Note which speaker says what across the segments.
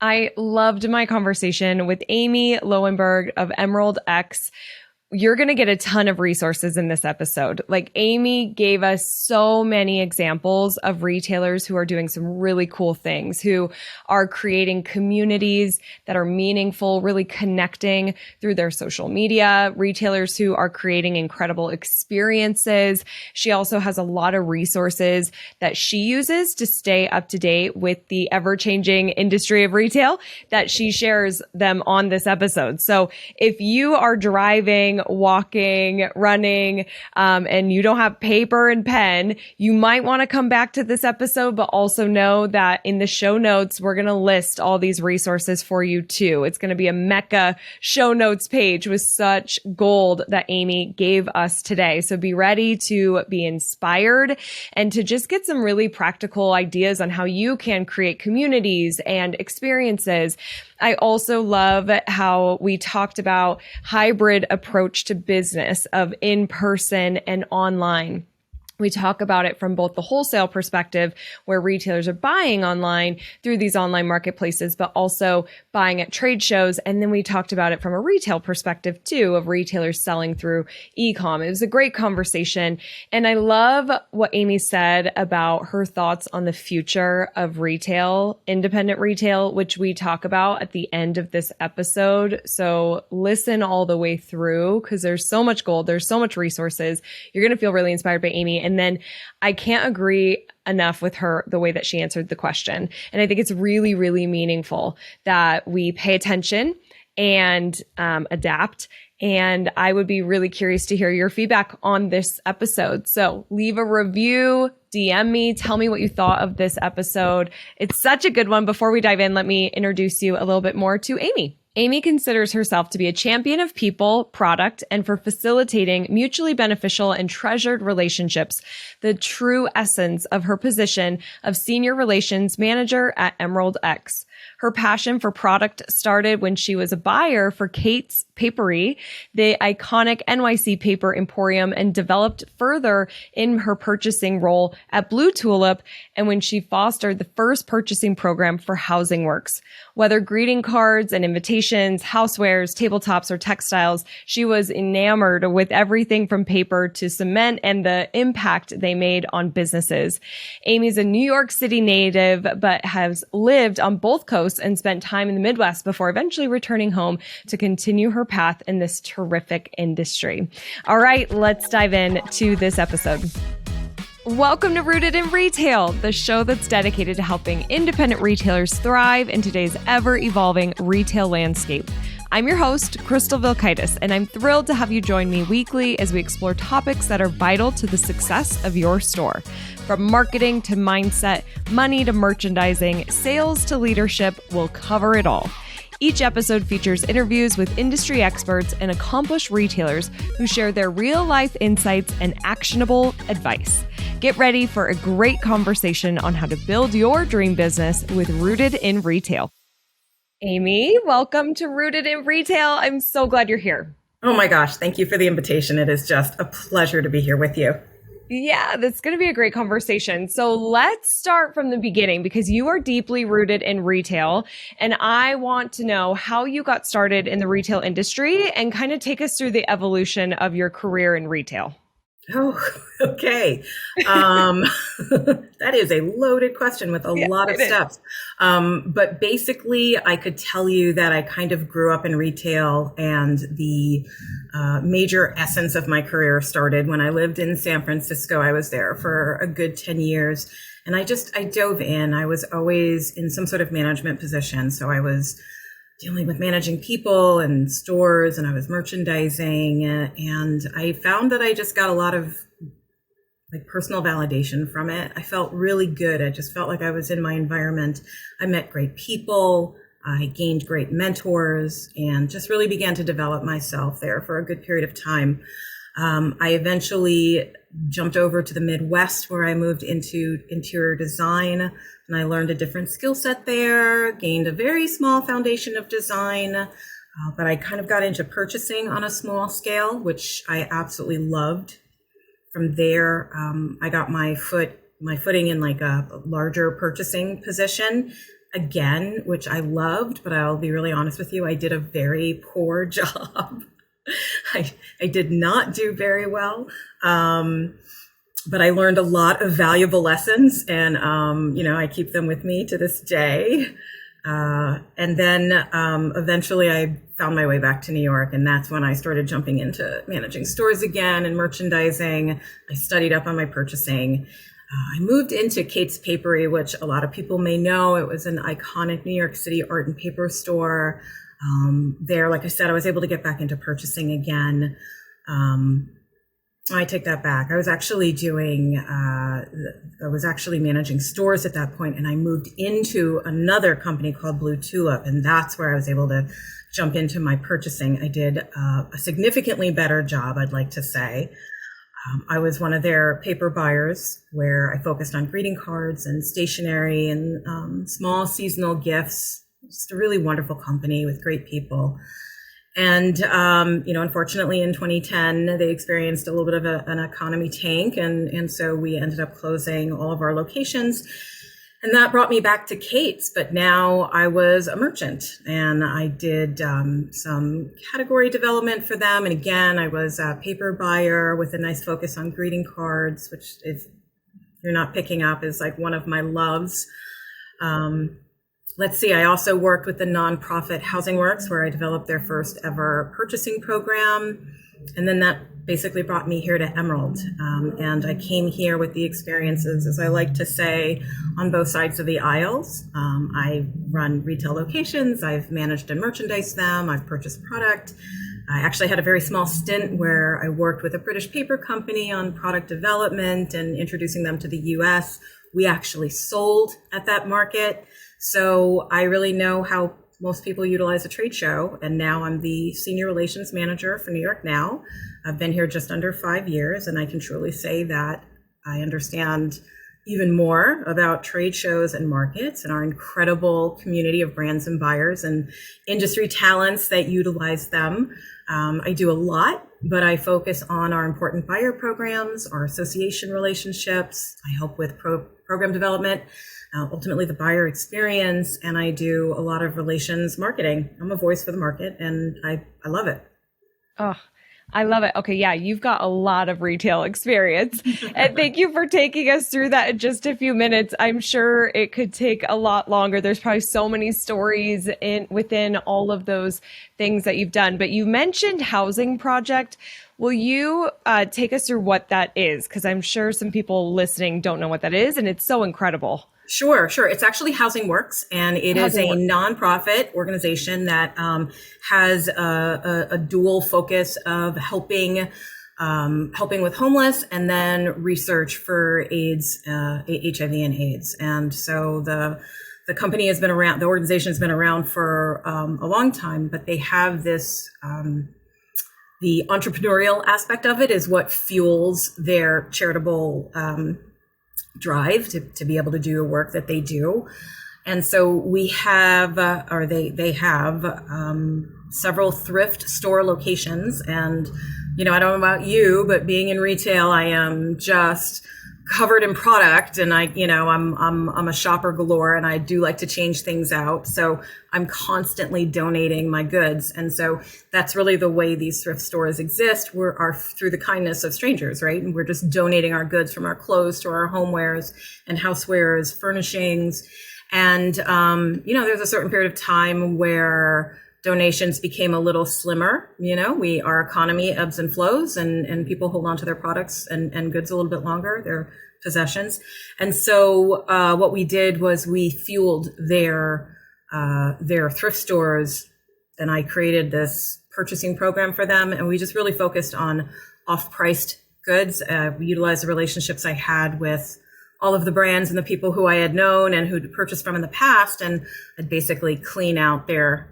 Speaker 1: I loved my conversation with Amy Loewnberg of Emerald X. You're going to get a ton of resources in this episode. Like Amy gave us so many examples of retailers who are doing some really cool things, who are creating communities that are meaningful, really connecting through their social media, retailers who are creating incredible experiences. She also has a lot of resources that she uses to stay up to date with the ever-changing industry of retail that she shares them on this episode. So if you are driving, walking, running, and you don't have paper and pen, you might want to come back to this episode, but also know that in the show notes, we're going to list all these resources for you too. It's going to be a mecca show notes page with such gold that Amy gave us today. So be ready to be inspired and to just get some really practical ideas on how you can create communities and experiences. I also love how we talked about hybrid approach to business of in-person and online. We talk about it from both the wholesale perspective, where retailers are buying online through these online marketplaces, but also buying at trade shows. And then we talked about it from a retail perspective too, of retailers selling through e-com. It was a great conversation. And I love what Amy said about her thoughts on the future of retail, independent retail, which we talk about at the end of this episode. So listen all the way through because there's so much gold. There's so much resources. You're going to feel really inspired by Amy. And then I can't agree enough with her, the way that she answered the question. And I think it's really, really meaningful that we pay attention and adapt. And I would be really curious to hear your feedback on this episode. So leave a review, DM me, tell me what you thought of this episode. It's such a good one. Before we dive in, let me introduce you a little bit more to Amy. Amy considers herself to be a champion of people, product, and for facilitating mutually beneficial and treasured relationships, the true essence of her position of Senior Relations Manager at Emerald X. Her passion for product started when she was a buyer for Kate's Papery, the iconic NYC paper emporium, and developed further in her purchasing role at Blue Tulip and when she fostered the first purchasing program for Housing Works. Whether greeting cards and invitations, housewares, tabletops, or textiles, she was enamored with everything from paper to cement and the impact they made on businesses. Amy's a New York City native, but has lived on both coasts and spent time in the Midwest before eventually returning home to continue her path in this terrific industry. All right, let's dive in to this episode. Welcome to Rooted in Retail, the show that's dedicated to helping independent retailers thrive in today's ever-evolving retail landscape. I'm your host, Crystal Vilkaitis, and I'm thrilled to have you join me weekly as we explore topics that are vital to the success of your store. From marketing to mindset, money to merchandising, sales to leadership, we'll cover it all. Each episode features interviews with industry experts and accomplished retailers who share their real-life insights and actionable advice. Get ready for a great conversation on how to build your dream business with Rooted in Retail. Amy, welcome to Rooted in Retail. I'm so glad you're here.
Speaker 2: Oh my gosh, thank you for the invitation. It is just a pleasure to be here with you.
Speaker 1: Yeah, that's going to be a great conversation. So let's start from the beginning because you are deeply rooted in retail. And I want to know how you got started in the retail industry and kind of take us through the evolution of your career in retail.
Speaker 2: Oh, okay. That is a loaded question with a lot of steps. But basically, I could tell you that I kind of grew up in retail, and the major essence of my career started when I lived in San Francisco. I was there for a good 10 years, and I dove in. I was always in some sort of management position. So I was dealing with managing people and stores, and I was merchandising, and I found that I just got a lot of personal validation from it. I felt really good. I just felt like I was in my environment. I met great people. I gained great mentors and just really began to develop myself there for a good period of time. I eventually jumped over to the Midwest, where I moved into interior design, and I learned a different skill set there, gained a very small foundation of design, but I kind of got into purchasing on a small scale, which I absolutely loved. From there, I got my footing in like a larger purchasing position again, which I loved, but I'll be really honest with you, I did a very poor job. I did not do very well. But I learned a lot of valuable lessons, and I keep them with me to this day. And then eventually I found my way back to New York, and that's when I started jumping into managing stores again and merchandising. I studied up on my purchasing. I moved into Kate's Papery, which a lot of people may know. It was an iconic New York City art and paper store. There, like I said, I was able to get back into purchasing again. I take that back. I was actually managing stores at that point, and I moved into another company called Blue Tulip, and that's where I was able to jump into my purchasing. I did a significantly better job, I'd like to say. I was one of their paper buyers, where I focused on greeting cards and stationery and small seasonal gifts. Just a really wonderful company with great people. And, unfortunately in 2010, they experienced a little bit of an economy tank. And so we ended up closing all of our locations. And that brought me back to Kate's. But now I was a merchant, and I did some category development for them. And again, I was a paper buyer with a nice focus on greeting cards, which, if you're not picking up, is like one of my loves. Let's see, I also worked with the nonprofit Housing Works, where I developed their first ever purchasing program. And then that basically brought me here to Emerald. And I came here with the experiences, as I like to say, on both sides of the aisles. I run retail locations, I've managed and merchandised them, I've purchased product. I actually had a very small stint where I worked with a British paper company on product development and introducing them to the US. We actually sold at that market. So I really know how most people utilize a trade show. And now I'm the senior relations manager for New York Now. I've been here just under 5 years, and I can truly say that I understand even more about trade shows and markets and our incredible community of brands and buyers and industry talents that utilize them. I do a lot, but I focus on our important buyer programs, our association relationships. I help with program development, ultimately the buyer experience, and I do a lot of relations marketing. I'm a voice for the market, and I love it.
Speaker 1: Oh, I love it. Okay, yeah, you've got a lot of retail experience. And thank you for taking us through that in just a few minutes. I'm sure it could take a lot longer. There's probably so many stories within all of those things that you've done. But you mentioned Housing Project. Will you take us through what that is? Because I'm sure some people listening don't know what that is, and it's so incredible.
Speaker 2: Sure. It's actually Housing Works, and it is a nonprofit organization that has a dual focus of helping with homeless and then research for AIDS, HIV and AIDS. And so the company has been around, the organization has been around for a long time, but they have this, the entrepreneurial aspect of it is what fuels their charitable drive to be able to do the work that they do. And so we have, they have several thrift store locations. And, I don't know about you, but being in retail, I am just covered in product, and I'm a shopper galore, and I do like to change things out. So I'm constantly donating my goods. And so that's really the way these thrift stores exist. Are through the kindness of strangers, right? And we're just donating our goods, from our clothes to our homewares and housewares, furnishings. And, there's a certain period of time where donations became a little slimmer. Our economy ebbs and flows, and people hold on to their products and goods a little bit longer, their possessions. And so what we did was we fueled their thrift stores, and I created this purchasing program for them. And we just really focused on off-priced goods. We utilized the relationships I had with all of the brands and the people who I had known and who'd purchased from in the past. And I'd basically clean out their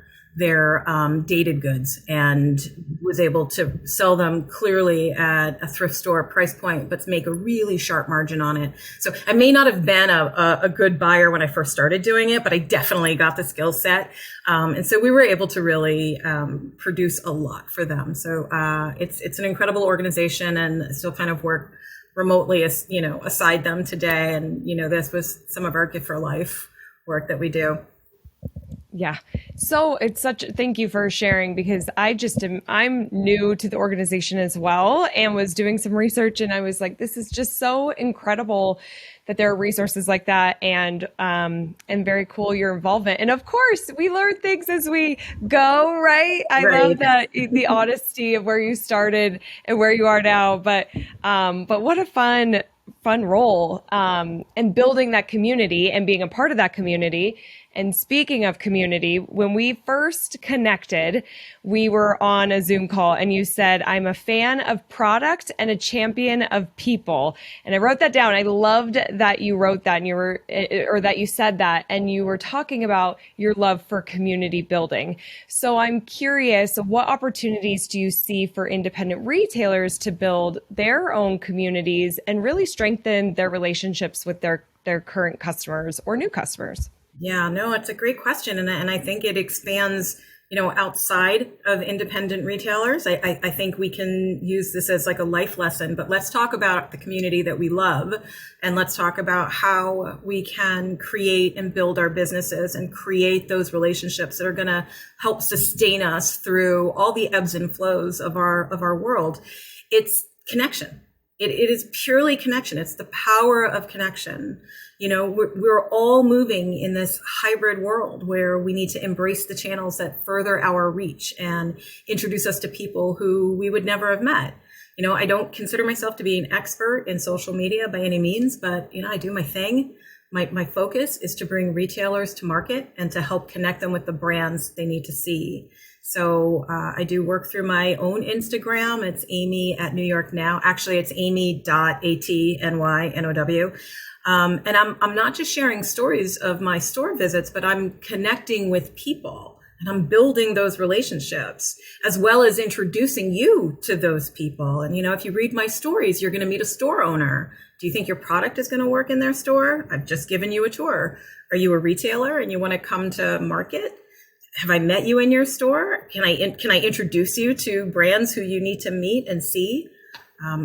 Speaker 2: dated goods, and was able to sell them clearly at a thrift store price point, but make a really sharp margin on it. So I may not have been a good buyer when I first started doing it, but I definitely got the skill set. And so we were able to really produce a lot for them. So it's an incredible organization, and I still kind of work remotely aside them today. And, this was some of our gift for life work that we do.
Speaker 1: Yeah. So thank you for sharing, because I'm new to the organization as well, and was doing some research, and I was like, this is just so incredible that there are resources like that, and very cool your involvement. And of course, we learn things as we go, right? I love that, the honesty of where you started and where you are now, but what a fun role, and building that community and being a part of that community. And speaking of community, when we first connected, we were on a Zoom call, and you said, I'm a fan of product and a champion of people. And I wrote that down. I loved that you wrote that, and that you said that, and you were talking about your love for community building. So I'm curious, what opportunities do you see for independent retailers to build their own communities and really strengthen their relationships with their current customers or new customers?
Speaker 2: Yeah, no, it's a great question. And I think it expands, outside of independent retailers. I think we can use this as like a life lesson, but let's talk about the community that we love. And let's talk about how we can create and build our businesses and create those relationships that are going to help sustain us through all the ebbs and flows of our world. It's connection. It is purely connection. It's the power of connection. We're all moving in this hybrid world where we need to embrace the channels that further our reach and introduce us to people who we would never have met. I don't consider myself to be an expert in social media by any means, but, I do my thing. My focus is to bring retailers to market and to help connect them with the brands they need to see. So I do work through my own Instagram. It's Amy at New York Now. Actually, it's amy.atnynow. And I'm not just sharing stories of my store visits, but I'm connecting with people, and I'm building those relationships, as well as introducing you to those people. And, if you read my stories, you're going to meet a store owner. Do you think your product is going to work in their store? I've just given you a tour. Are you a retailer and you want to come to market? Have I met you in your store? Can I introduce you to brands who you need to meet and see?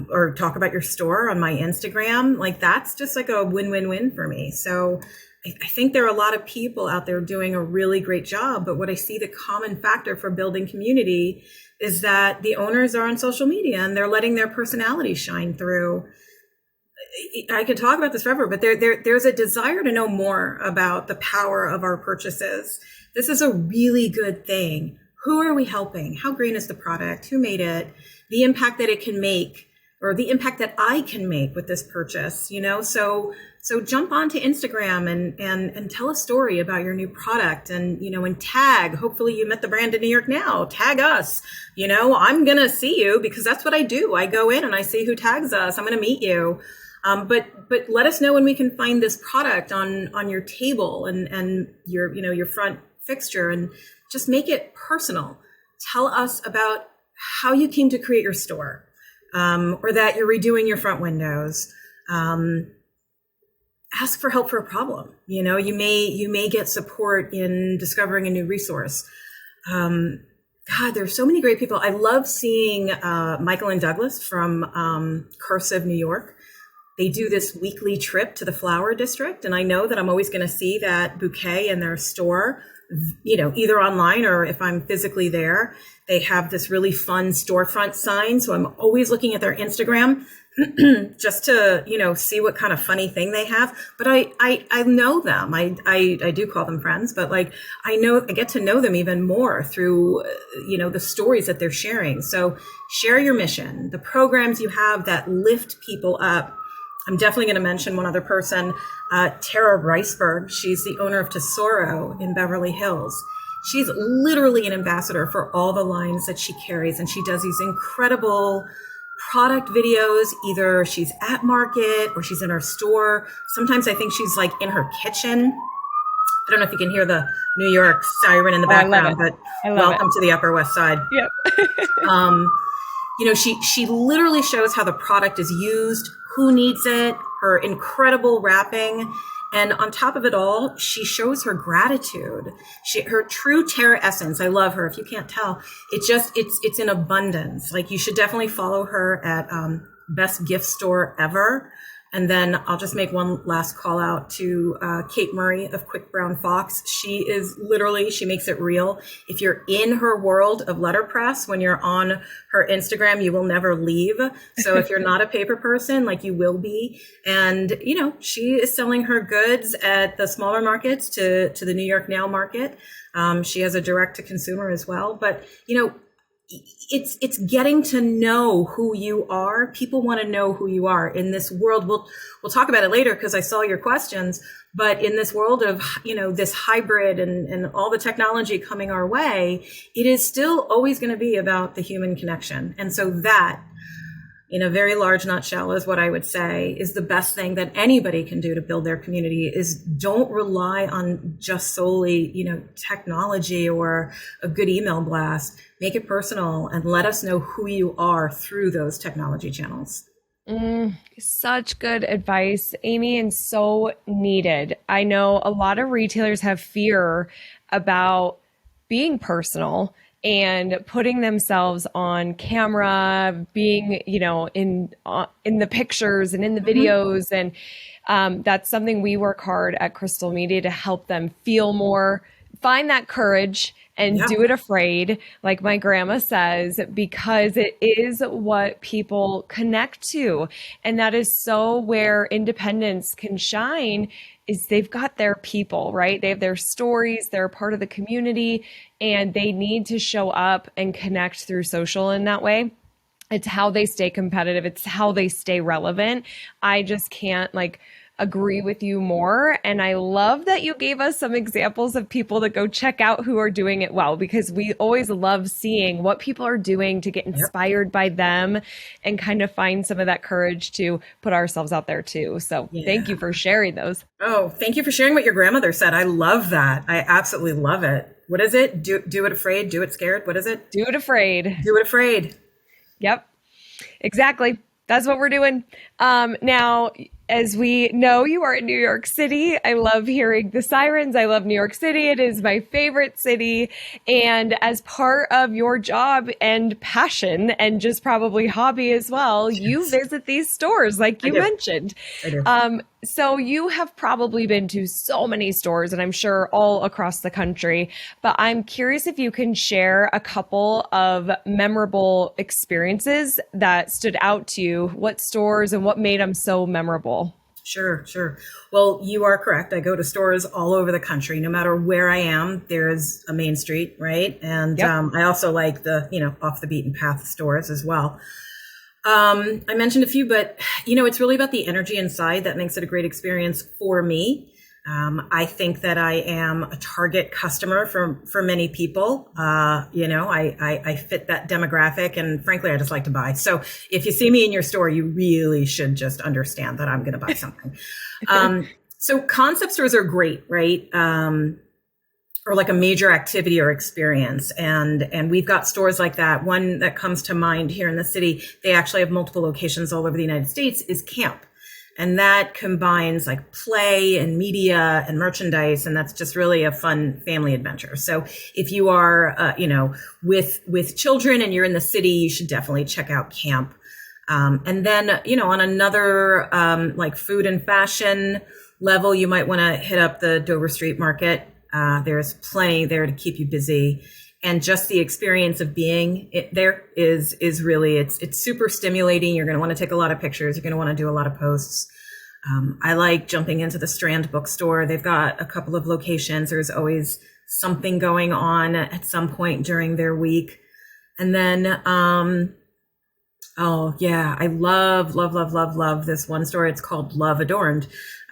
Speaker 2: Or talk about your store on my Instagram? Like, that's just like a win-win-win for me. So I think there are a lot of people out there doing a really great job. But what I see the common factor for building community is that the owners are on social media and they're letting their personality shine through. I could talk about this forever, but there's a desire to know more about the power of our purchases. This is a really good thing. Who are we helping? How green is the product? Who made it? The impact that it can make, or the impact that I can make with this purchase, So jump onto Instagram and tell a story about your new product, and, and tag. Hopefully you met the brand in New York Now. Tag us. I'm going to see you, because that's what I do. I go in and I see who tags us. I'm going to meet you. But let us know when we can find this product on your table and your front fixture, and just make it personal. Tell us about how you came to create your store, or that you're redoing your front windows. Ask for help for a problem. You may get support in discovering a new resource. God, there's so many great people. I love seeing Michael and Douglas from Cursive, New York. They do this weekly trip to the flower district, and I know that I'm always going to see that bouquet in their store, either online or if I'm physically there. They have this really fun storefront sign, so I'm always looking at their Instagram just to, see what kind of funny thing they have. But I know them. I do call them friends, but I get to know them even more through, the stories that they're sharing. So share your mission, the programs you have that lift people up. I'm definitely going to mention one other person, Tara Reisberg. She's the owner of Tesoro in Beverly Hills. She's literally an ambassador for all the lines that she carries, and she does these incredible product videos. Either she's at market or she's in her store. Sometimes I think she's in her kitchen. I don't know if you can hear the New York siren in the background, but welcome to the Upper West Side.
Speaker 1: Yep.
Speaker 2: She literally shows how the product is used, who needs it, her incredible wrapping. And on top of it all, she shows her gratitude. Her true Terra essence. I love her. If you can't tell, it's in abundance. You should definitely follow her at Best Gift Store Ever. And then I'll just make one last call out to Kate Murray of Quick Brown Fox. She is literally, she makes it real. If you're in her world of letterpress, when you're on her Instagram, you will never leave. So if you're not a paper person, like you will be. And, you know, she is selling her goods at the smaller markets to the New York Now market. She has a direct to consumer as well. But, you know, it's getting to know who you are. People want to know who you are in this world. We'll talk about it later because I saw your questions, but in this world of, you know, this hybrid and all the technology coming our way, it is still always going to be about the human connection. And so that, in a very large nutshell, is what I would say is the best thing that anybody can do to build their community is don't rely on just solely, you know, technology or a good email blast. Make it personal and let us know who you are through those technology channels.
Speaker 1: Such good advice, Amy, and so needed. I know a lot of retailers have fear about being personal and putting themselves on camera, being, you know, in the pictures and in the videos. And that's something we work hard at Crystal Media to help them feel more, find that courage and do it afraid, like my grandma says, because it is what people connect to. And that is so where independence can shine, is they've got their people, right? They have their stories, they're part of the community, and they need to show up and connect through social in that way. It's how they stay competitive. It's how they stay relevant. I just can't agree with you more. And I love that you gave us some examples of people to go check out who are doing it well, because we always love seeing what people are doing to get inspired by them and kind of find some of that courage to put ourselves out there too. So thank you for sharing those.
Speaker 2: Oh, thank you for sharing what your grandmother said. I love that. I absolutely love it. What is it? Do it afraid, do it scared. What is it?
Speaker 1: Do it afraid.
Speaker 2: Do it afraid.
Speaker 1: Yep, exactly. That's what we're doing. Now, as we know, you are in New York City. I love hearing the sirens. I love New York City. It is my favorite city. And as part of your job and passion and just probably hobby as well, you visit these stores like you mentioned.
Speaker 2: I do.
Speaker 1: So you have probably been to so many stores, and I'm sure all across the country, but I'm curious if you can share a couple of memorable experiences that stood out to you. What stores and what made them so memorable?
Speaker 2: Sure. Well, you are correct. I go to stores all over the country. No matter where I am, there's a main street, right? And I also like the, you know, off the beaten path stores as well. I mentioned a few, but, you know, it's really about the energy inside that makes it a great experience for me. I think that I am a target customer for many people. You know, I fit that demographic, and frankly, I just like to buy. So if you see me in your store, you really should just understand that I'm going to buy something. So concept stores are great, right? Or like a major activity or experience. And we've got stores like that. One that comes to mind here in the city, they actually have multiple locations all over the United States, is Camp. And that combines like play and media and merchandise. And that's just really a fun family adventure. So if you are, you know, with children and you're in the city, you should definitely check out Camp. And then, you know, on another, like food and fashion level, you might want to hit up the Dover Street Market. There's plenty there to keep you busy. And just the experience of being there is really, it's super stimulating. You're going to want to take a lot of pictures. You're going to want to do a lot of posts. I like jumping into the Strand bookstore. They've got a couple of locations. There's always something going on at some point during their week. And then, oh yeah, I love this one store. It's called Love Adorned.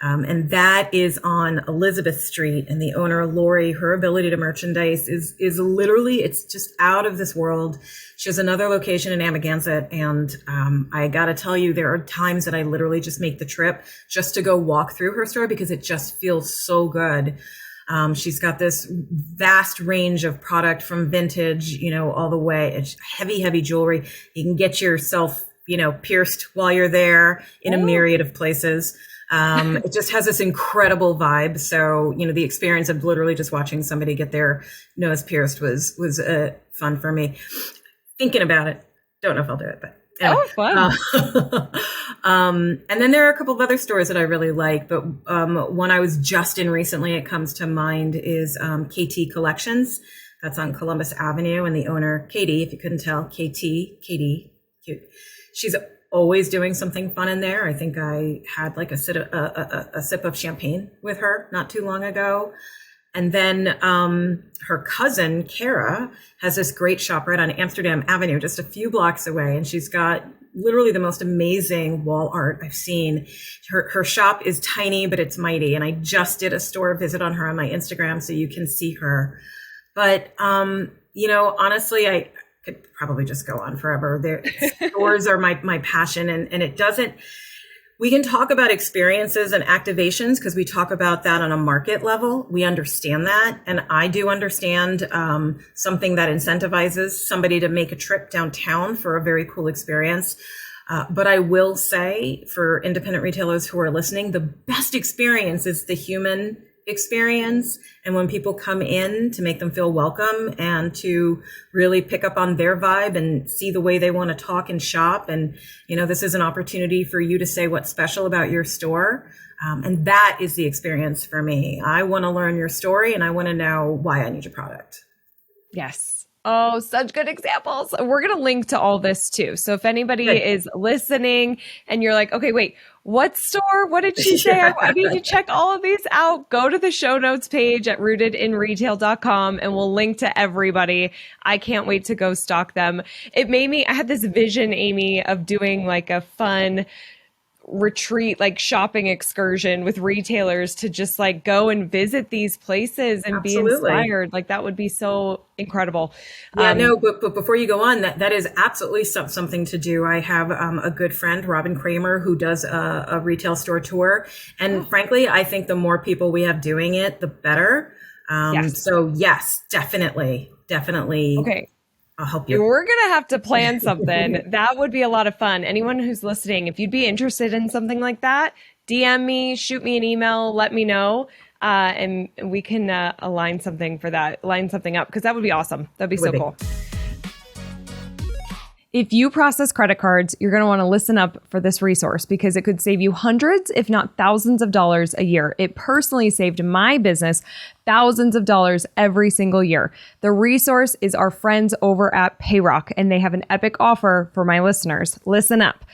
Speaker 2: And that is on Elizabeth Street, and the owner, Lori, her ability to merchandise is literally, it's just out of this world. She has another location in Amagansett. And, I gotta tell you, there are times that I literally just make the trip just to go walk through her store because it just feels so good. She's got this vast range of product from vintage, you know, all the way. It's heavy jewelry. You can get yourself, you know, pierced while you're there in a myriad of places. It just has this incredible vibe. So, you know, the experience of literally just watching somebody get their nose pierced was fun for me. Thinking about it. Don't know if I'll do it, but Anyway,
Speaker 1: Oh, fun.
Speaker 2: and then there are a couple of other stores that I really like, but one I was just in recently, it comes to mind, is KT Collections. That's on Columbus Avenue, and the owner, Katie, if you couldn't tell, Katie, cute. She's always doing something fun in there. I think I had like a sip of champagne with her not too long ago. And then her cousin, Kara, has this great shop right on Amsterdam Avenue, just a few blocks away. And she's got literally the most amazing wall art I've seen. Her shop is tiny, but it's mighty. And I just did a store visit on her on my Instagram, so you can see her. But, honestly, I could probably just go on forever. Stores are my passion, and it doesn't. We can talk about experiences and activations because we talk about that on a market level. We understand that. And I do understand something that incentivizes somebody to make a trip downtown for a very cool experience. But I will say, for independent retailers who are listening, the best experience is the human experience. And when people come in, to make them feel welcome and to really pick up on their vibe and see the way they want to talk and shop. And, this is an opportunity for you to say what's special about your store. And that is the experience for me. I want to learn your story and I want to know why I need your product.
Speaker 1: Yes. Oh, such good examples. We're going to link to all this too. So if anybody is listening and you're like, okay, wait, what store? What did she say? I need to check all of these out. Go to the show notes page at rootedinretail.com and we'll link to everybody. I can't wait to go stalk them. I had this vision, Amy, of doing like a fun retreat, like shopping excursion with retailers to just like go and visit these places and
Speaker 2: Absolutely.
Speaker 1: be inspired. Like that would be so incredible.
Speaker 2: Yeah, but before you go on, that is absolutely something to do. I have a good friend, Robin Kramer, who does a retail store tour. And frankly, I think the more people we have doing it, the better.
Speaker 1: Yes.
Speaker 2: So yes, definitely.
Speaker 1: Okay.
Speaker 2: I'll help you.
Speaker 1: We're going to have to plan something. That would be a lot of fun. Anyone who's listening, if you'd be interested in something like that, DM me, shoot me an email, let me know. And we can line something up because that would be awesome. That'd be so cool. If you process credit cards, you're going to want to listen up for this resource because it could save you hundreds, if not thousands of dollars a year. It personally saved my business thousands of dollars every single year. The resource is our friends over at Payrock, and they have an epic offer for my listeners. Listen up.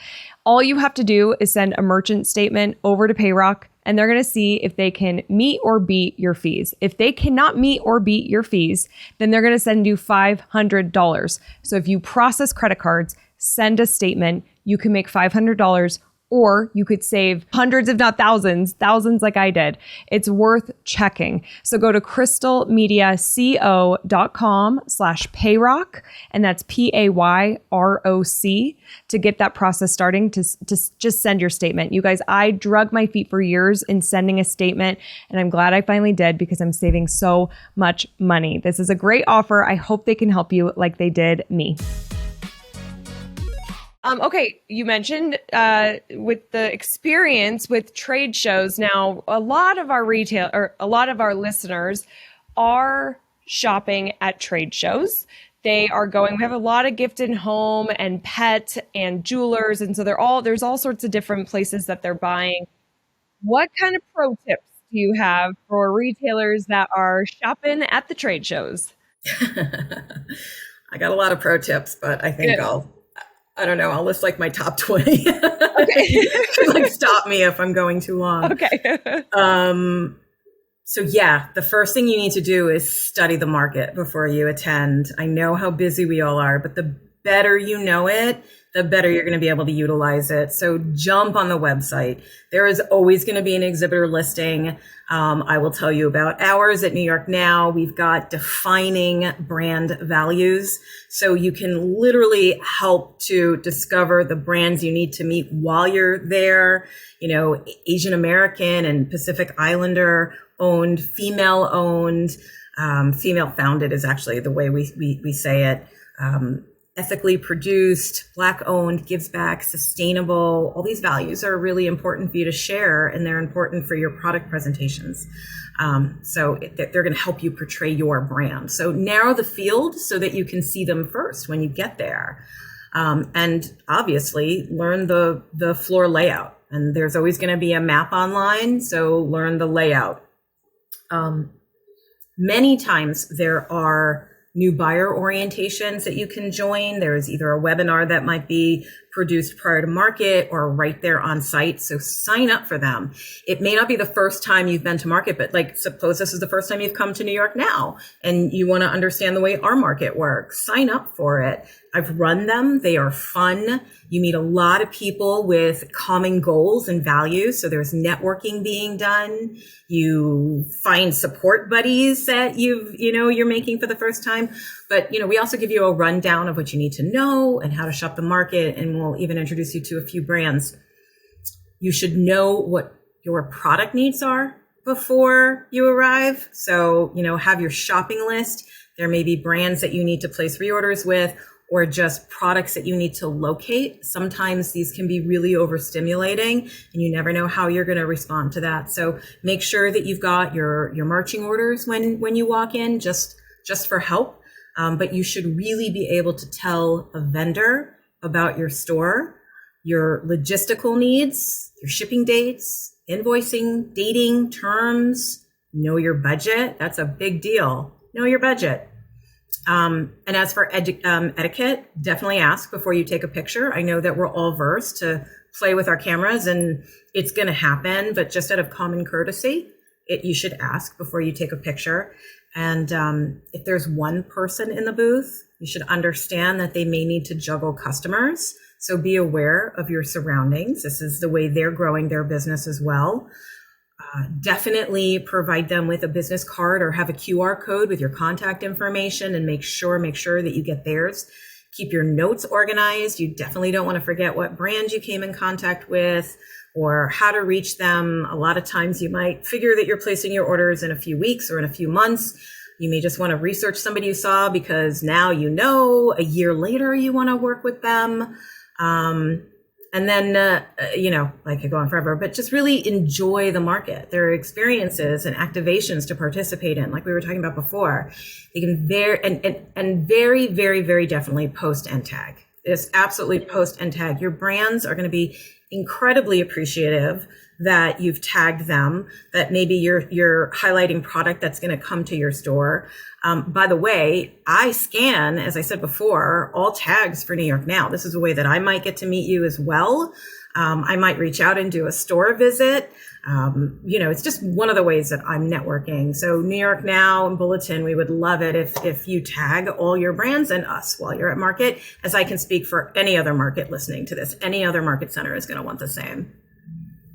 Speaker 1: All you have to do is send a merchant statement over to Payrock, and they're going to see if they can meet or beat your fees. If they cannot meet or beat your fees, then they're going to send you $500. So if you process credit cards, send a statement, you can make $500, or you could save hundreds, if not thousands like I did. It's worth checking. So go to crystalmediaco.com/payrock, and that's PAYROC, to get that process starting to just send your statement. You guys, I drug my feet for years in sending a statement, and I'm glad I finally did because I'm saving so much money. This is a great offer. I hope they can help you like they did me. Okay, you mentioned with the experience with trade shows. Now, a lot of our listeners are shopping at trade shows. They are going. We have a lot of gift and home and pet and jewelers, and so there's all sorts of different places that they're buying. What kind of pro tips do you have for retailers that are shopping at the trade shows?
Speaker 2: I got a lot of pro tips, but I think I don't know. I'll list like my top 20.
Speaker 1: Okay.
Speaker 2: Like stop me if I'm going too long.
Speaker 1: Okay.
Speaker 2: So yeah, the first thing you need to do is study the market before you attend. I know how busy we all are, but the better you know it, the better you're going to be able to utilize it. So jump on the website. There is always going to be an exhibitor listing. I will tell you about ours at New York Now. We've got defining brand values. So you can literally help to discover the brands you need to meet while you're there. Asian American and Pacific Islander owned, female owned, female founded is actually the way we say it. Ethically produced, Black owned, gives back, sustainable. All these values are really important for you to share, and they're important for your product presentations. So they're going to help you portray your brand. So narrow the field so that you can see them first when you get there. And obviously learn the floor layout. And there's always going to be a map online, so learn the layout. Many times there are new buyer orientations that you can join. There's either a webinar that might be produced prior to market or right there on site. So sign up for them. It may not be the first time you've been to market, but like suppose this is the first time you've come to New York now and you want to understand the way our market works. Sign up for it. I've run them. They are fun. You meet a lot of people with common goals and values. So there's networking being done. You find support buddies that you're making for the first time. But, we also give you a rundown of what you need to know and how to shop the market. And we'll even introduce you to a few brands. You should know what your product needs are before you arrive. So, have your shopping list. There may be brands that you need to place reorders with, or just products that you need to locate. Sometimes these can be really overstimulating and you never know how you're going to respond to that. So make sure that you've got your marching orders when you walk in, just for help. But you should really be able to tell a vendor about your store, your logistical needs, your shipping dates, invoicing, dating, terms, know your budget. That's a big deal. Know your budget. And as for etiquette, definitely ask before you take a picture. I know that we're all versed to play with our cameras and it's going to happen, but just out of common courtesy, you should ask before you take a picture. And if there's one person in the booth, you should understand that they may need to juggle customers. So be aware of your surroundings. This is the way they're growing their business as well. Definitely provide them with a business card or have a QR code with your contact information and make sure that you get theirs. Keep your notes organized. You definitely don't want to forget what brand you came in contact with or how to reach them. A lot of times you might figure that you're placing your orders in a few weeks or in a few months. You may just want to research somebody you saw because now a year later you want to work with them. And then, I could go on forever, but just really enjoy the market. There are experiences and activations to participate in, like we were talking about before. They can very, very, very definitely post and tag. It's absolutely post and tag. Your brands are going to be incredibly appreciative that you've tagged them, that maybe you're highlighting product that's going to come to your store. By the way, I scan, as I said before, all tags for New York Now. This is a way that I might get to meet you as well. I might reach out and do a store visit. It's just one of the ways that I'm networking. So New York Now and Bulletin, we would love it if you tag all your brands and us while you're at market, as I can speak for any other market listening to this. Any other market center is going to want the same.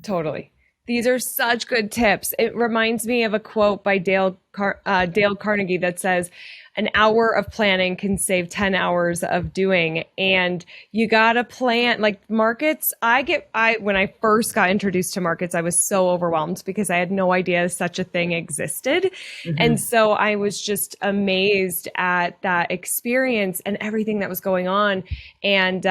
Speaker 1: Totally. These are such good tips. It reminds me of a quote by Dale Carnegie that says, an hour of planning can save 10 hours of doing. And you got to plan like markets. When I first got introduced to markets, I was so overwhelmed because I had no idea such a thing existed. Mm-hmm. And so I was just amazed at that experience and everything that was going on. And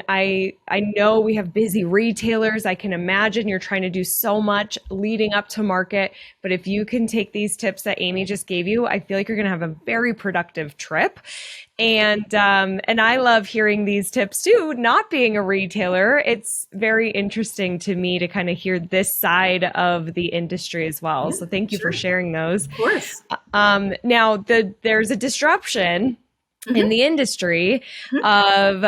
Speaker 1: I know we have busy retailers. I can imagine you're trying to do so much leading up to market. But if you can take these tips that Amy just gave you, I feel like you're going to have a very productive trip. And I love hearing these tips too, not being a retailer. It's very interesting to me to kind of hear this side of the industry as well. Yeah, so thank you for sharing those.
Speaker 2: Of course.
Speaker 1: Now there's a disruption in the industry of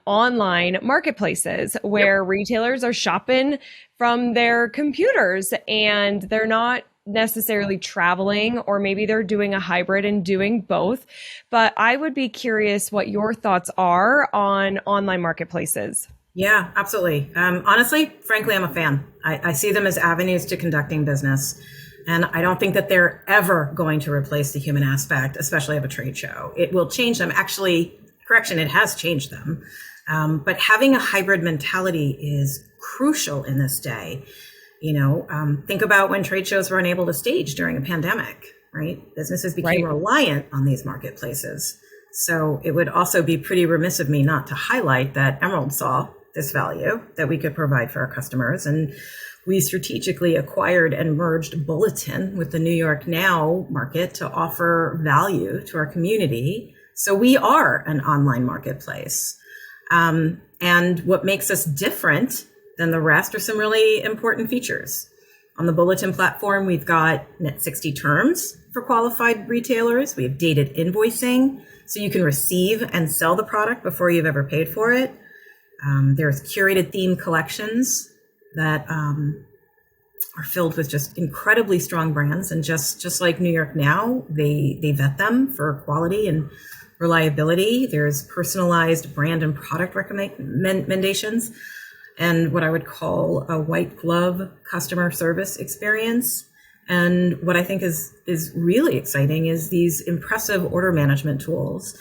Speaker 1: online marketplaces where retailers are shopping from their computers and they're not necessarily traveling, or maybe they're doing a hybrid and doing both. But I would be curious what your thoughts are on online marketplaces.
Speaker 2: Yeah, absolutely. Honestly, frankly, I'm a fan. I see them as avenues to conducting business. And I don't think that they're ever going to replace the human aspect, especially of a trade show. It will change them. Actually, correction, it has changed them. But having a hybrid mentality is crucial in this day. Think about when trade shows were unable to stage during a pandemic, right? Businesses became reliant on these marketplaces. So it would also be pretty remiss of me not to highlight that Emerald saw this value that we could provide for our customers. And we strategically acquired and merged Bulletin with the New York Now market to offer value to our community So we are an online marketplace. And what makes us different than the rest are some really important features. On the Bulletin platform, we've got net 60 terms for qualified retailers. We have dated invoicing, so you can receive and sell the product before you've ever paid for it. There's curated theme collections that are filled with just incredibly strong brands. And just like New York Now, they vet them for quality and reliability. There's personalized brand and product recommendations and what I would call a white glove customer service experience. And what I think is really exciting is these impressive order management tools,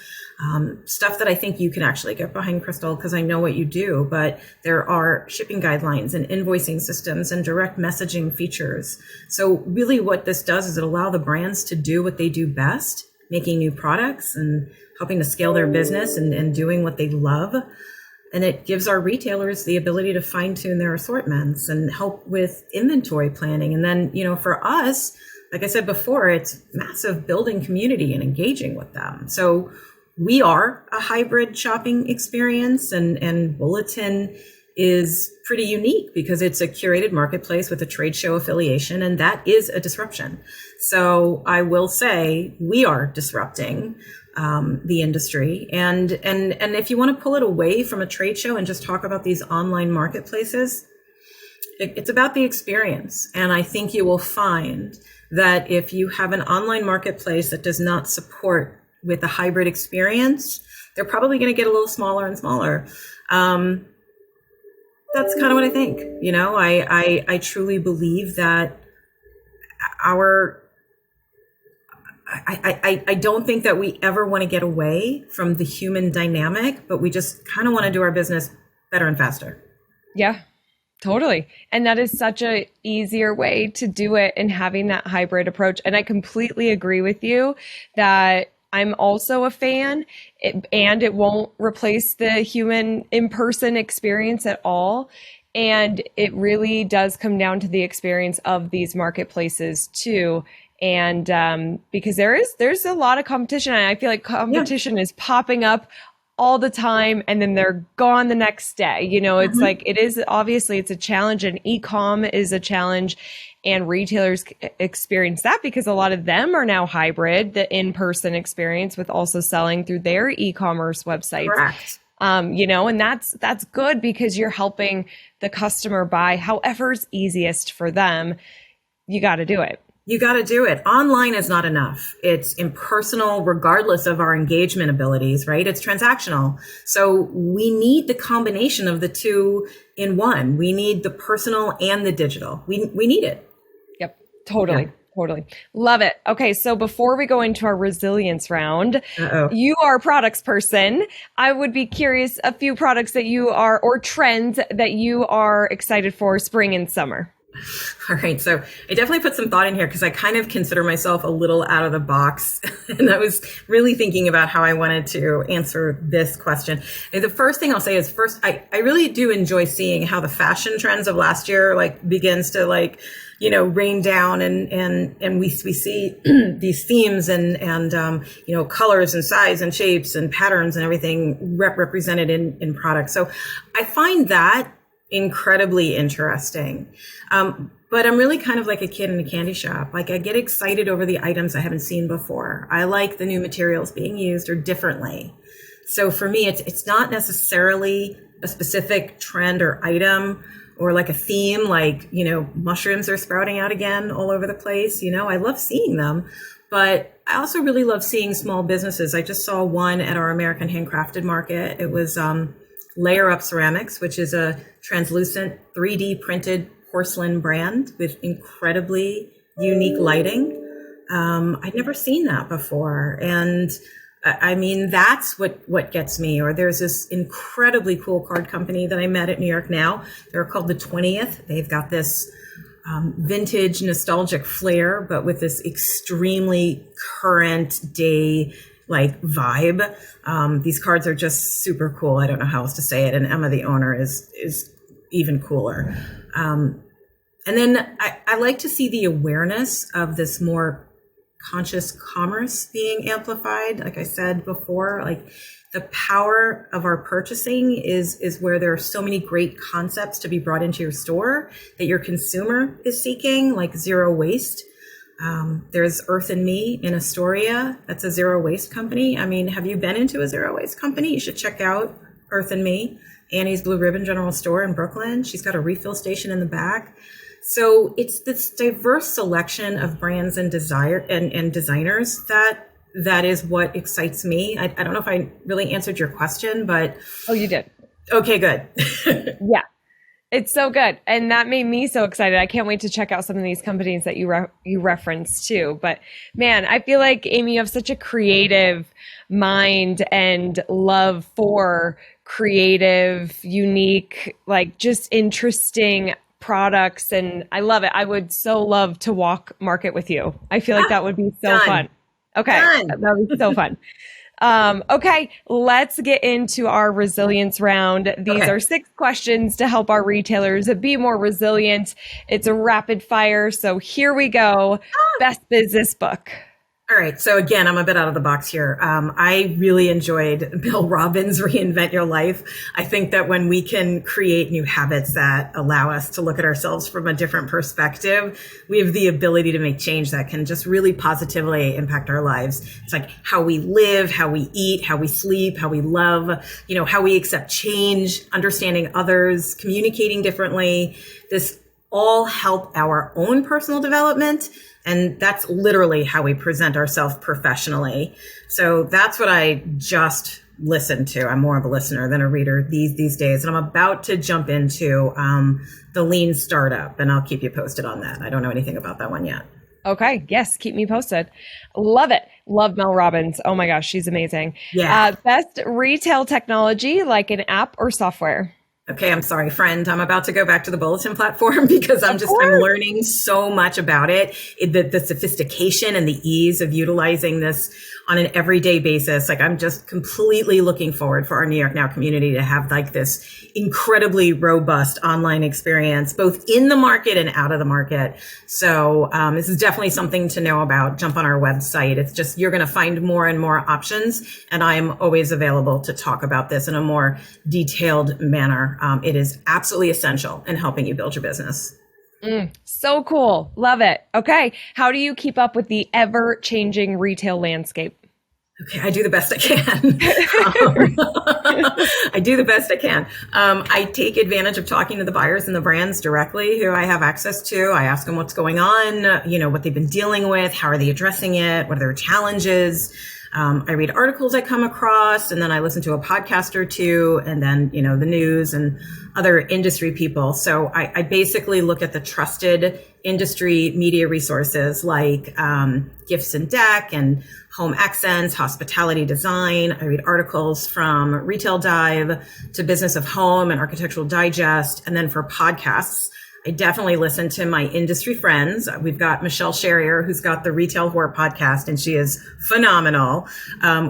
Speaker 2: stuff that I think you can actually get behind, Crystal, because I know what you do, but there are shipping guidelines and invoicing systems and direct messaging features. So really what this does is it allows the brands to do what they do best, making new products and helping to scale their business and doing what they love. And it gives our retailers the ability to fine tune their assortments and help with inventory planning. And then, for us, like I said before, it's massive building community and engaging with them. So we are a hybrid shopping experience, and Bulletin is pretty unique because it's a curated marketplace with a trade show affiliation, and that is a disruption. So I will say we are disrupting the industry. And if you want to pull it away from a trade show and just talk about these online marketplaces, it's about the experience. And I think you will find that if you have an online marketplace that does not support with a hybrid experience, they're probably going to get a little smaller and smaller. That's kind of what I think. I truly believe that I don't think that we ever want to get away from the human dynamic, but we just kind of want to do our business better and faster.
Speaker 1: Yeah, totally. And that is such a easier way to do it in having that hybrid approach. And I completely agree with you that I'm also a fan, and it won't replace the human in-person experience at all. And it really does come down to the experience of these marketplaces too. And because there's a lot of competition, and I feel like competition is popping up all the time, and then they're gone the next day. It's like, it is obviously it's a challenge, and e-com is a challenge, and retailers experience that because a lot of them are now hybrid, the in-person experience with also selling through their e-commerce websites.
Speaker 2: Correct.
Speaker 1: And that's good because you're helping the customer buy however's easiest for them. You got to do it.
Speaker 2: You got to do it. Online is not enough. It's impersonal, regardless of our engagement abilities, right? It's transactional. So we need the combination of the two in one. We need the personal and the digital. We need it.
Speaker 1: Yep. Totally. Yeah. Totally. Love it. Okay. So before we go into our resilience round, you are a products person. I would be curious, a few products that you are, or trends that you are excited for spring and summer.
Speaker 2: All right. So I definitely put some thought in here because I kind of consider myself a little out of the box. And I was really thinking about how I wanted to answer this question. And the first thing I'll say is I really do enjoy seeing how the fashion trends of last year begins to rain down and we see these themes and colors and size and shapes and patterns and everything represented in products. So I find that incredibly interesting. But I'm really kind of like a kid in a candy shop. I get excited over the items I haven't seen before. I like the new materials being used or differently. So for me, it's not necessarily a specific trend or item or like a theme, mushrooms are sprouting out again all over the place. I love seeing them, but I also really love seeing small businesses. I just saw one at our American Handcrafted Market. It was Layer Up Ceramics, which is a translucent 3D printed porcelain brand with incredibly unique lighting. I'd never seen that before. And I mean, that's what gets me. Or there's this incredibly cool card company that I met at New York Now. They're called the 20th. They've got this vintage nostalgic flair, but with this extremely current day vibe. These cards are just super cool. I don't know how else to say it. And Emma, the owner, is even cooler. And then I like to see the awareness of this more conscious commerce being amplified. Like I said before, like the power of our purchasing is where there are so many great concepts to be brought into your store that your consumer is seeking, like zero waste. There's Earth and Me in Astoria. That's a zero waste company. I mean, have you been into a zero waste company? You should check out Earth and Me, Annie's Blue Ribbon General Store in Brooklyn. She's got a refill station in the back. So it's this diverse selection of brands and and designers that is what excites me. I don't know if I really answered your question, but
Speaker 1: Oh, you did.
Speaker 2: Okay, good.
Speaker 1: Yeah. It's so good. And that made me so excited. I can't wait to check out some of these companies that you referenced too. But man, I feel like, Amy, you have such a creative mind and love for creative, unique, like just interesting products. And I love it. I would so love to walk market with you. I feel like that would be so fun. Okay. That would be so fun. Okay, let's get into our resilience round. These are 6 questions to help our retailers be more resilient. It's a rapid fire. So here we go. Best business book.
Speaker 2: All right. So again, I'm a bit out of the box here. I really enjoyed Bill Robbins' Reinvent Your Life. I think that when we can create new habits that allow us to look at ourselves from a different perspective, we have the ability to make change that can just really positively impact our lives. It's like how we live, how we eat, how we sleep, how we love, how we accept change, understanding others, communicating differently. This all help our own personal development. And that's literally how we present ourselves professionally. So that's what I just listened to. I'm more of a listener than a reader these days. And I'm about to jump into the Lean Startup, and I'll keep you posted on that. I don't know anything about that one yet.
Speaker 1: Okay. Yes. Keep me posted. Love it. Love Mel Robbins. Oh my gosh. She's amazing.
Speaker 2: Yeah.
Speaker 1: Best retail technology, like an app or software?
Speaker 2: Okay, I'm sorry, friend. I'm about to go back to the Bulletin platform because I'm learning so much about it. The sophistication and the ease of utilizing this on an everyday basis. Like I'm just completely looking forward for our New York Now community to have like this incredibly robust online experience, both in the market and out of the market. So this is definitely something to know about. Jump on our website. It's just, you're going to find more and more options. And I'm always available to talk about this in a more detailed manner. It is absolutely essential in helping you build your business.
Speaker 1: So cool. Love it. Okay. How do you keep up with the ever-changing retail landscape?
Speaker 2: Okay, I do the best I can. I do the best I can. I take advantage of talking to the buyers and the brands directly who I have access to. I ask them what's going on, what they've been dealing with, how are they addressing it, what are their challenges. I read articles I come across, and then I listen to a podcast or two, and then, the news and other industry people. So I basically look at the trusted industry media resources like Gifts and Deck and Home Accents, Hospitality Design. I read articles from Retail Dive to Business of Home and Architectural Digest. And then for podcasts, I definitely listen to my industry friends. We've got Michelle Sherrier, who's got the Retail Whore podcast, and she is phenomenal.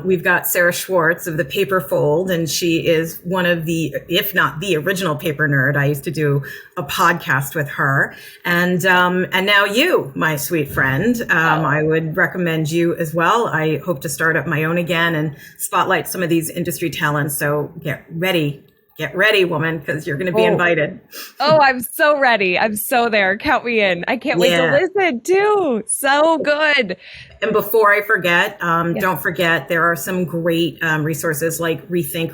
Speaker 2: We've got Sarah Schwartz of the Paper Fold, and she is one of the, if not the original paper nerd. I used to do a podcast with her. And now you, my sweet friend, I would recommend you as well. I hope to start up my own again and spotlight some of these industry talents. So get ready. Get ready, woman, because you're going to be invited.
Speaker 1: Oh, I'm so ready. I'm so there. Count me in. I can't wait to listen too. So good.
Speaker 2: And before I forget, don't forget, there are some great resources like Rethink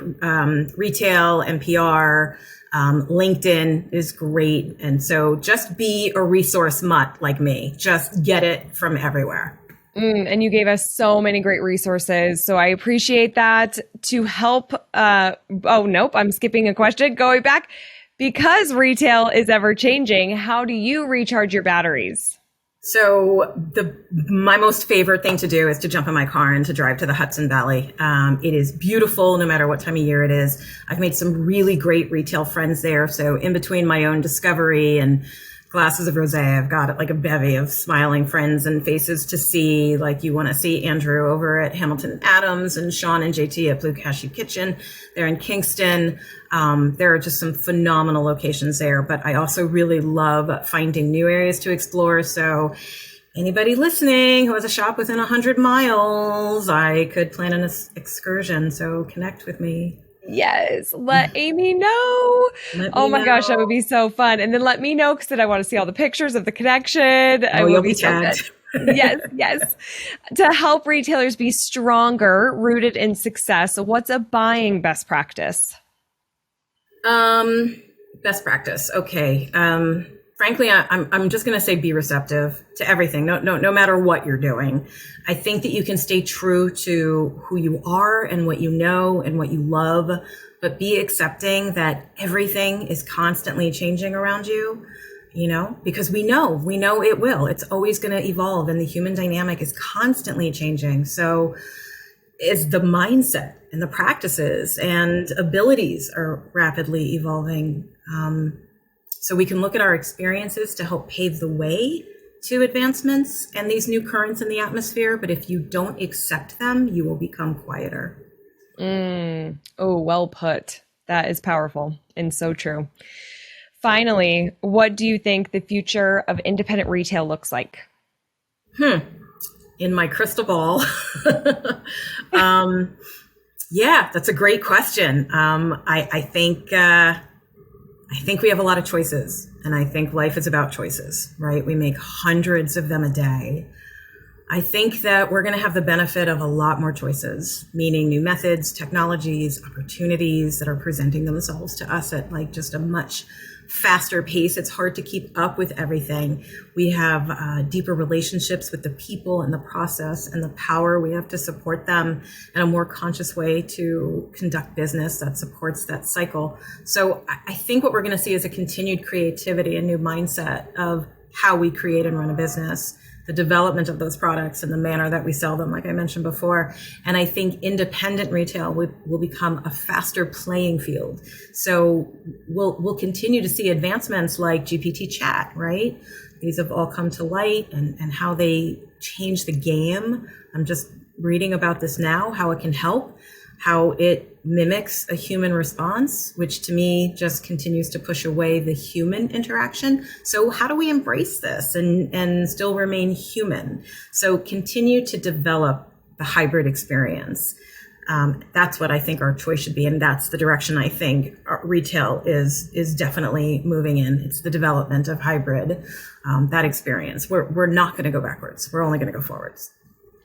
Speaker 2: Retail, NPR, LinkedIn is great. And so just be a resource mutt like me. Just get it from everywhere.
Speaker 1: And you gave us so many great resources. So I appreciate that. To help, I'm skipping a question. Going back, because retail is ever changing, how do you recharge your batteries?
Speaker 2: So my most favorite thing to do is to jump in my car and to drive to the Hudson Valley. It is beautiful no matter what time of year it is. I've made some really great retail friends there. So in between my own discovery and glasses of rosé, I've got like a bevy of smiling friends and faces to see. Like you want to see Andrew over at Hamilton Adams and Sean and JT at Blue Cashew Kitchen. They're in Kingston. There are just some phenomenal locations there, but I also really love finding new areas to explore. So anybody listening who has a shop within 100 miles, I could plan an excursion. So connect with me.
Speaker 1: Yes, let Amy know. Oh my gosh, that would be so fun. And then let me know because then I want to see all the pictures of the connection. It will be so good. Yes, yes. To help retailers be stronger, rooted in success, what's a buying best practice?
Speaker 2: Best practice. Okay. Frankly, I'm just going to say be receptive to everything. No matter what you're doing. I think that you can stay true to who you are and what you know and what you love, but be accepting that everything is constantly changing around you, because we know it will. It's always going to evolve, and the human dynamic is constantly changing. So it's the mindset and the practices and abilities are rapidly evolving. So we can look at our experiences to help pave the way to advancements and these new currents in the atmosphere. But if you don't accept them, you will become quieter.
Speaker 1: Oh, well put. That is powerful and so true. Finally, what do you think the future of independent retail looks like?
Speaker 2: In my crystal ball. Yeah, that's a great question. I think we have a lot of choices, and I think life is about choices, right? We make hundreds of them a day. I think that we're going to have the benefit of a lot more choices, meaning new methods, technologies, opportunities that are presenting themselves to us at like just a much faster pace. It's hard to keep up with everything. We have deeper relationships with the people and the process and the power. We have to support them in a more conscious way to conduct business that supports that cycle. So I think what we're going to see is a continued creativity and new mindset of how we create and run a business, the development of those products and the manner that we sell them, like I mentioned before. And I think independent retail will become a faster playing field. So we'll continue to see advancements like GPT chat, right? These have all come to light and how they change the game. I'm just reading about this now, how it can help, how it mimics a human response, which to me just continues to push away the human interaction. So how do we embrace this and still remain human? So continue to develop the hybrid experience. That's what I think our choice should be. And that's the direction I think retail is definitely moving in. It's the development of hybrid, that experience. We're not going to go backwards. We're only going to go forwards.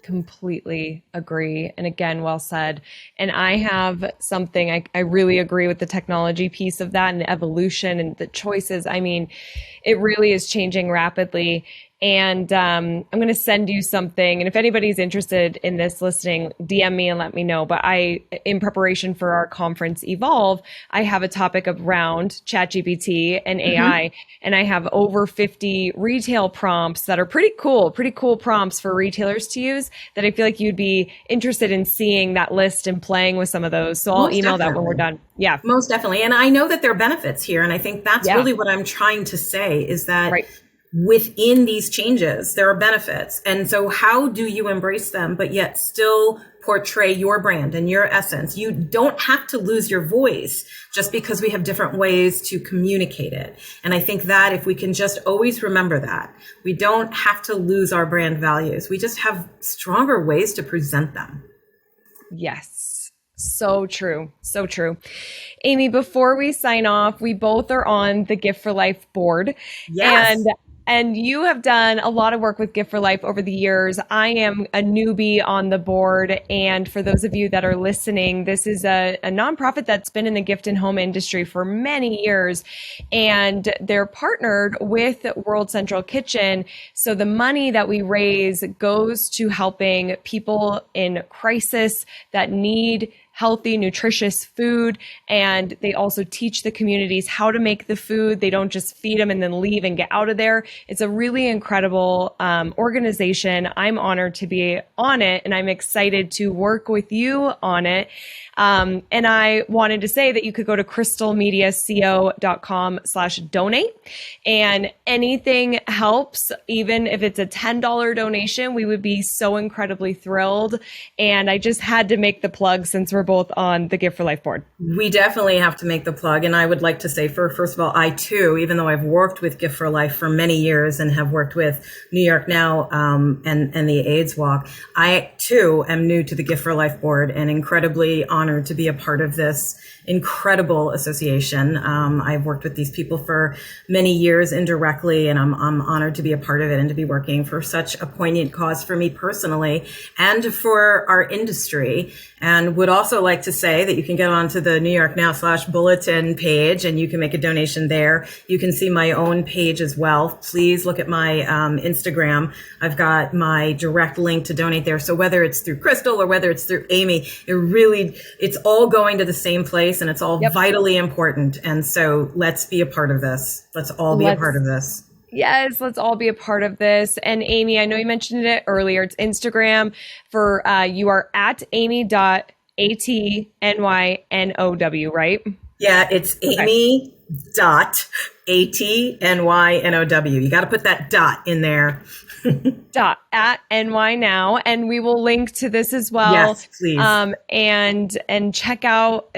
Speaker 1: Completely agree. And again, well said. And I have something, I really agree with the technology piece of that and the evolution and the choices. I mean, it really is changing rapidly. And I'm going to send you something. And if anybody's interested in this listening, DM me and let me know. But in preparation for our conference Evolve, I have a topic around ChatGPT and AI. And I have over 50 retail prompts that are pretty cool prompts for retailers to use that I feel like you'd be interested in seeing that list and playing with some of those. So I'll email that when we're done. Yeah,
Speaker 2: most definitely. And I know that there are benefits here. And I think that's really what I'm trying to say is that within these changes, there are benefits. And so how do you embrace them, but yet still portray your brand and your essence? You don't have to lose your voice just because we have different ways to communicate it. And I think that if we can just always remember that, we don't have to lose our brand values. We just have stronger ways to present them.
Speaker 1: Yes. So true. So true. Amy, before we sign off, we both are on the Gift for Life board.
Speaker 2: Yes.
Speaker 1: And you have done a lot of work with Gift for Life over the years. I am a newbie on the board. And for those of you that are listening, this is a nonprofit that's been in the gift and home industry for many years. And they're partnered with World Central Kitchen. So the money that we raise goes to helping people in crisis that need healthy, nutritious food. And they also teach the communities how to make the food. They don't just feed them and then leave and get out of there. It's a really incredible organization. I'm honored to be on it, and I'm excited to work with you on it. And I wanted to say that you could go to crystalmediaco.com/donate, and anything helps. Even if it's a $10 donation, we would be so incredibly thrilled. And I just had to make the plug since we're both on the Gift for Life board.
Speaker 2: We definitely have to make the plug. And I would like to say, first of all, I too, even though I've worked with Gift for Life for many years and have worked with New York Now and the AIDS Walk, I too am new to the Gift for Life board and incredibly honored to be a part of this incredible association. I've worked with these people for many years indirectly, and I'm honored to be a part of it and to be working for such a poignant cause for me personally and for our industry. And would also like to say that you can get onto the New York Now /bulletin page and you can make a donation there. You can see my own page as well. Please look at my Instagram. I've got my direct link to donate there. So whether it's through Crystal or whether it's through Amy, it's all going to the same place and it's all vitally important. And so let's be a part of this. Let's all be a part of this.
Speaker 1: Yes, let's all be a part of this. And Amy, I know you mentioned it earlier. It's Instagram for you are at amy.atnynow, right?
Speaker 2: Yeah, it's amy.atnynow. You got to put that dot in there.
Speaker 1: At NY Now, and we will link to this as well.
Speaker 2: Yes, please.
Speaker 1: And check out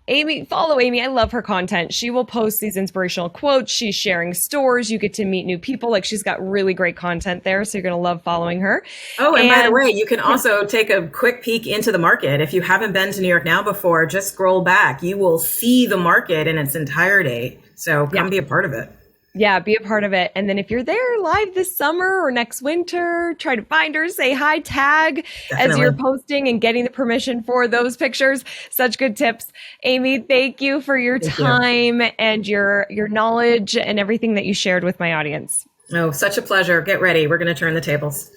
Speaker 1: Amy. Follow Amy. I love her content. She will post these inspirational quotes. She's sharing stores. You get to meet new people. Like, she's got really great content there, so you're gonna love following her.
Speaker 2: Oh, and by the way, you can also take a quick peek into the market. If you haven't been to New York Now before, just scroll back. You will see the market in its entirety. So come be a part of it.
Speaker 1: Yeah, be a part of it. And then if you're there live this summer or next winter, try to find her, say hi, tag as you're posting and getting the permission for those pictures. Such good tips. Amy, thank you for your time and your knowledge and everything that you shared with my audience.
Speaker 2: Oh, such a pleasure. Get ready. We're going to turn the tables.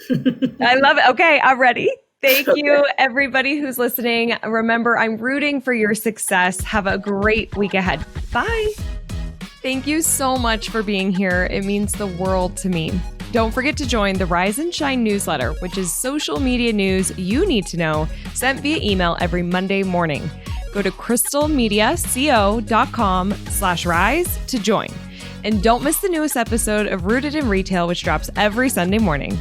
Speaker 1: I love it. Okay, I'm ready. Thank you, everybody who's listening. Remember, I'm rooting for your success. Have a great week ahead. Bye. Thank you so much for being here. It means the world to me. Don't forget to join the Rise and Shine newsletter, which is social media news you need to know, sent via email every Monday morning. Go to crystalmediaco.com/rise to join. And don't miss the newest episode of Rooted in Retail, which drops every Sunday morning.